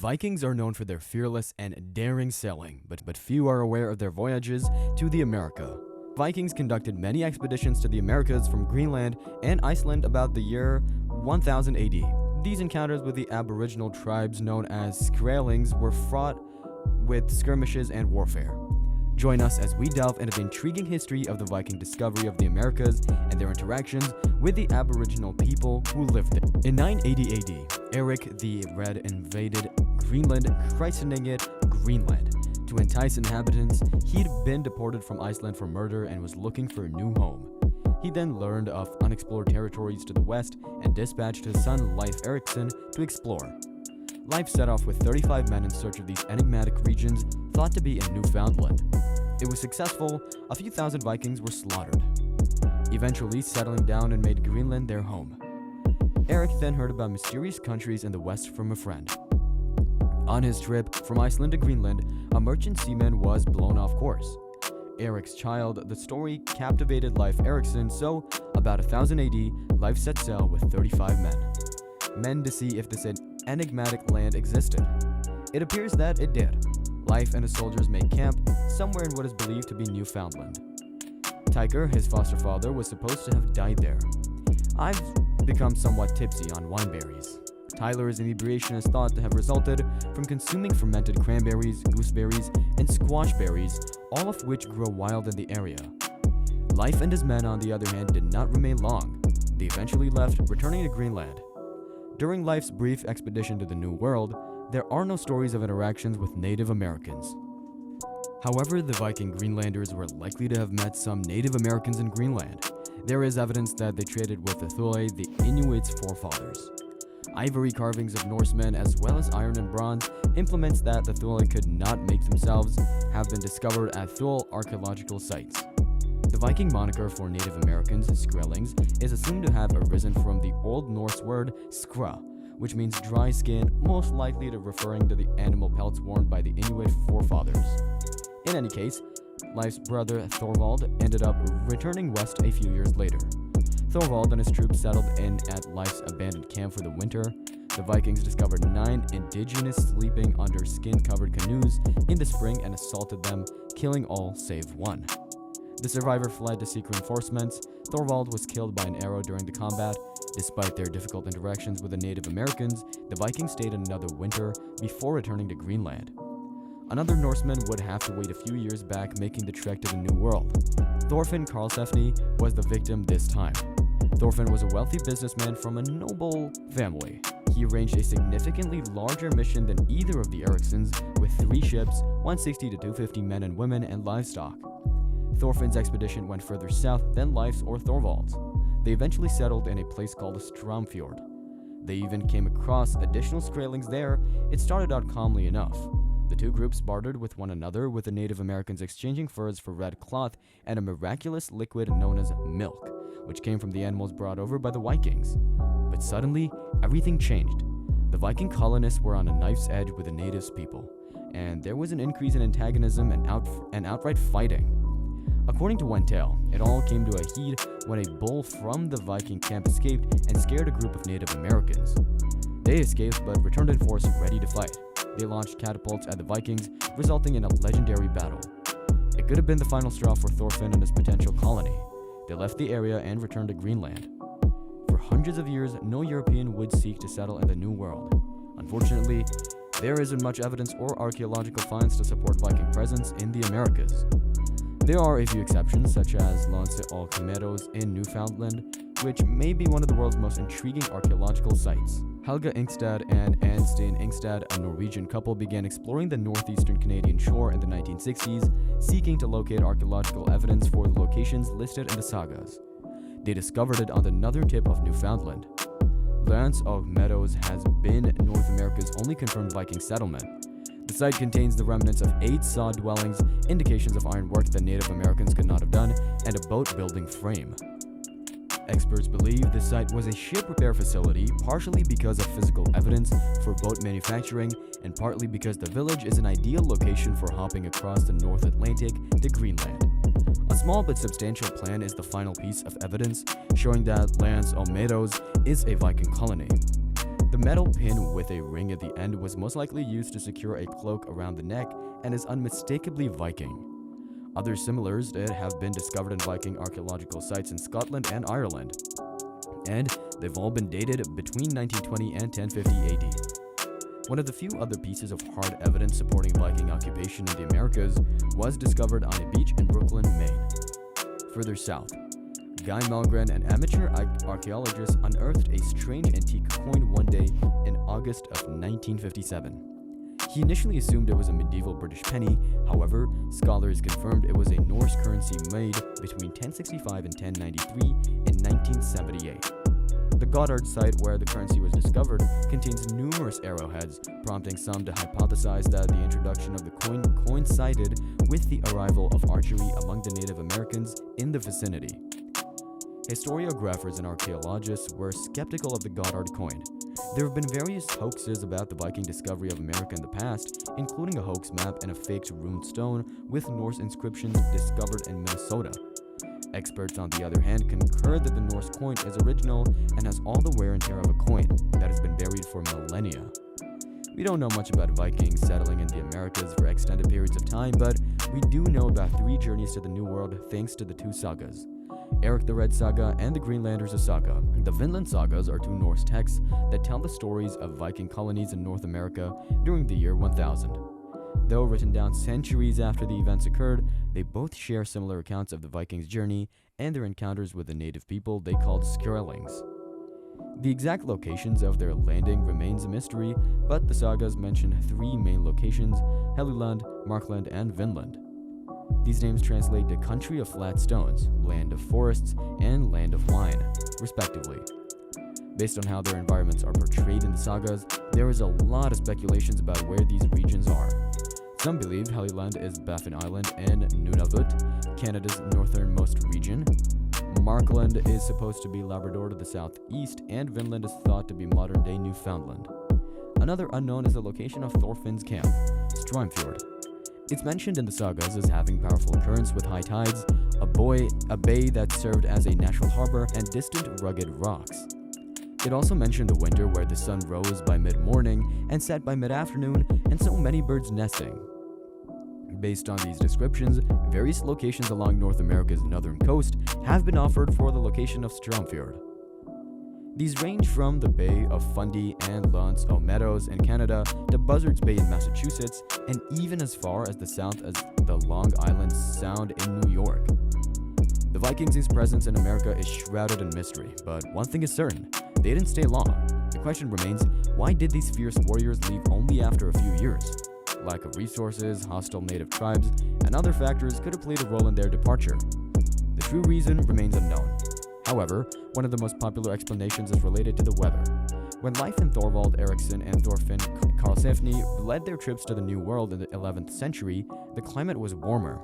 Vikings are known for their fearless and daring sailing, but few are aware of their voyages to the America. Vikings conducted many expeditions to the Americas from Greenland and Iceland about the year 1000 AD. These encounters with the aboriginal tribes known as Skraelings were fraught with skirmishes and warfare. Join us as we delve into the intriguing history of the Viking discovery of the Americas and their interactions with the aboriginal people who lived there. In 980 AD, Erik the Red invaded Greenland, christening it Greenland. To entice inhabitants, he'd been deported from Iceland for murder and was looking for a new home. He then learned of unexplored territories to the west and dispatched his son Leif Erikson to explore. Lief set off with 35 men in search of these enigmatic regions thought to be in Newfoundland. It was successful. A few thousand Vikings were slaughtered, eventually settling down and made Greenland their home. Erik then heard about mysterious countries in the west from a friend. On his trip from Iceland to Greenland, a merchant seaman was blown off course. Erik's child, the story captivated Leif Erikson, so about 1000 AD, Leif set sail with 35 men to see if this enigmatic land existed. It appears that it did. Leif and his soldiers made camp somewhere in what is believed to be Newfoundland. Tyker, his foster father, was supposed to have died there. I've become somewhat tipsy on wineberries. Tyler's inebriation is thought to have resulted from consuming fermented cranberries, gooseberries, and squash berries, all of which grow wild in the area. Leif and his men, on the other hand, did not remain long. They eventually left, returning to Greenland. During Leif's brief expedition to the New World, there are no stories of interactions with Native Americans. However, the Viking Greenlanders were likely to have met some Native Americans in Greenland. There is evidence that they traded with the Thule, the Inuits' forefathers. Ivory carvings of Norsemen, as well as iron and bronze, implements that the Thule could not make themselves, have been discovered at Thule archaeological sites. The Viking moniker for Native Americans, Skraelings, is assumed to have arisen from the Old Norse word skra, which means dry skin, most likely to referring to the animal pelts worn by the Inuit forefathers. In any case, Leif's brother Thorvald ended up returning west a few years later. Thorvald and his troops settled in at Leif's abandoned camp for the winter. The Vikings discovered 9 indigenous sleeping under skin-covered canoes in the spring and assaulted them, killing all save one. The survivor fled to seek reinforcements. Thorvald was killed by an arrow during the combat. Despite their difficult interactions with the Native Americans, the Vikings stayed another winter before returning to Greenland. Another Norseman would have to wait a few years back, making the trek to the New World. Thorfinn Karlsefni was the victim this time. Thorfinn was a wealthy businessman from a noble family. He arranged a significantly larger mission than either of the Eriksons, with 3 ships, 160 to 250 men and women, and livestock. Thorfinn's expedition went further south than Leif's or Thorvald's. They eventually settled in a place called Stromfjord. They even came across additional Skraelings there. It started out calmly enough. The two groups bartered with one another, with the Native Americans exchanging furs for red cloth and a miraculous liquid known as milk, which came from the animals brought over by the Vikings. But suddenly, everything changed. The Viking colonists were on a knife's edge with the natives people, and there was an increase in antagonism and outright fighting. According to one tale, it all came to a heat when a bull from the Viking camp escaped and scared a group of Native Americans. They escaped but returned in force, ready to fight. They launched catapults at the Vikings, resulting in a legendary battle. It could have been the final straw for Thorfinn and his potential colony. They left the area and returned to Greenland. For hundreds of years, no European would seek to settle in the New World. Unfortunately, there isn't much evidence or archaeological finds to support Viking presence in the Americas. There are a few exceptions, such as Aux Meadows in Newfoundland, which may be one of the world's most intriguing archaeological sites. Helge Ingstad and Stine Ingstad, a Norwegian couple, began exploring the northeastern Canadian shore in the 1960s, seeking to locate archaeological evidence for the locations listed in the sagas. They discovered it on the northern tip of Newfoundland. Aux Meadows has been North America's only confirmed Viking settlement. The site contains the remnants of 8 sod dwellings, indications of ironwork that Native Americans could not have done, and a boat-building frame. Experts believe the site was a ship repair facility, partially because of physical evidence for boat manufacturing, and partly because the village is an ideal location for hopping across the North Atlantic to Greenland. A small but substantial plan is the final piece of evidence, showing that Aux Meadows is a Viking colony. The metal pin with a ring at the end was most likely used to secure a cloak around the neck and is unmistakably Viking. Other similars that have been discovered in Viking archaeological sites in Scotland and Ireland, and they've all been dated between 1920 and 1050 AD. One of the few other pieces of hard evidence supporting Viking occupation in the Americas was discovered on a beach in Brooklyn, Maine. Further south, Guy Mellgren, an amateur archaeologist, unearthed a strange antique coin one day in August of 1957. He initially assumed it was a medieval British penny. However, scholars confirmed it was a Norse currency made between 1065 and 1093 in 1978. The Goddard site where the currency was discovered contains numerous arrowheads, prompting some to hypothesize that the introduction of the coin coincided with the arrival of archery among the Native Americans in the vicinity. Historiographers and archaeologists were skeptical of the Goddard coin. There have been various hoaxes about the Viking discovery of America in the past, including a hoax map and a faked rune stone with Norse inscriptions discovered in Minnesota. Experts, on the other hand, concur that the Norse coin is original and has all the wear and tear of a coin that has been buried for millennia. We don't know much about Vikings settling in the Americas for extended periods of time, but we do know about 3 journeys to the New World thanks to the 2 sagas, Erik the Red Saga and the Greenlanders Saga. The Foundland sagas are 2 Norse texts that tell the stories of Viking colonies in North America during the year 1000. Though written down centuries after the events occurred, they both share similar accounts of the Vikings' journey and their encounters with the native people they called Skraelings. The exact locations of their landing remains a mystery, but the sagas mention 3 main locations: Helgeland, Markland, and Vinland. These names translate to country of flat stones, land of forests, and land of wine, respectively. Based on how their environments are portrayed in the sagas, there is a lot of speculations about where these regions are. Some believe Helgeland is Baffin Island and Nunavut, Canada's northernmost region. Markland is supposed to be Labrador to the southeast, and Vinland is thought to be modern-day Newfoundland. Another unknown is the location of Thorfinn's camp, Strymfjord. It's mentioned in the sagas as having powerful currents with high tides, a bay that served as a natural harbor, and distant rugged rocks. It also mentioned a winter where the sun rose by mid-morning and set by mid-afternoon, and so many birds nesting. Based on these descriptions, various locations along North America's northern coast have been offered for the location of Stromfjord. These range from the Bay of Fundy and Aux Meadows in Canada to Buzzards Bay in Massachusetts, and even as far as the south as the Long Island Sound in New York. The Vikings' presence in America is shrouded in mystery, but one thing is certain: they didn't stay long. The question remains, why did these fierce warriors leave only after a few years? Lack of resources, hostile native tribes, and other factors could have played a role in their departure. The true reason remains unknown. However, one of the most popular explanations is related to the weather. When Lief and Thorvald Erikson and Thorfinn Karlsefni led their trips to the New World in the 11th century, the climate was warmer.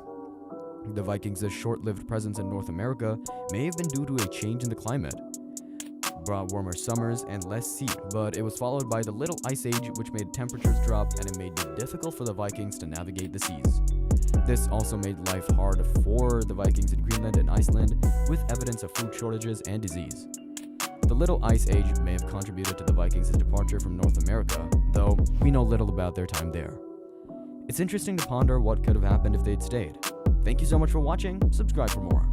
The Vikings' short-lived presence in North America may have been due to a change in the climate. Brought warmer summers and less sea, but it was followed by the Little Ice Age, which made temperatures drop, and it made it difficult for the Vikings to navigate the seas. This also made life hard for the Vikings in Greenland and Iceland, with evidence of food shortages and disease. The Little Ice Age may have contributed to the Vikings' departure from North America, though we know little about their time there. It's interesting to ponder what could have happened if they'd stayed. Thank you so much for watching. Subscribe for more.